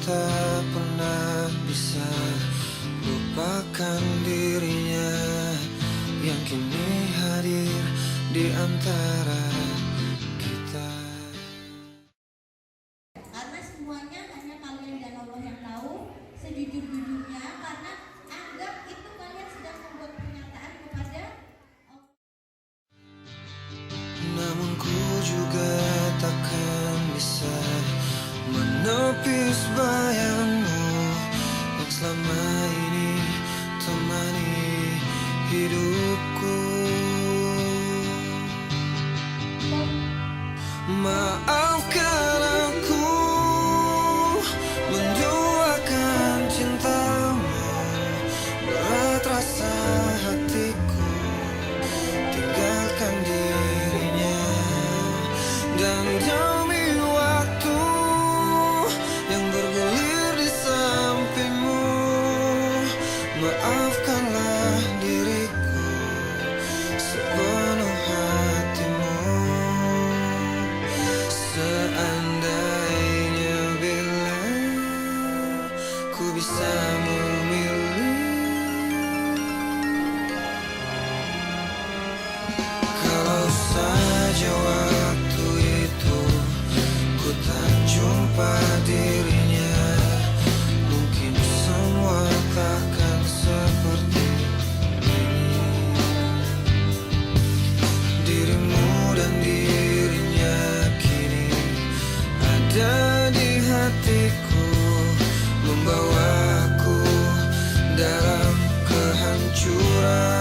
tak pernah bisa lupakan dirinya yang kini hadir di antara kita. Karena semuanya hanya kalian dan Allah yang tahu sejujur-jujurnya, karena anggap itu kalian sedang membuat pernyataan kepada Allah. Namun ku juga takkan bisa menepis bayangmu yang selama ini temani hidupku. Maafkan aku menduakan cintamu, berat rasa hatiku tinggalkan dirinya, dan demi waktu yang bergulir di sampingmu, maafkanlah diriku sepenuh hatimu. Seandainya bila ku bisa memilih, kalau saja waktu itu ku tak jumpa dirinya, mungkin semua takkan seperti ini. Dirimu dan dirinya kini ada di hatiku, membawaku dalam kehancuran.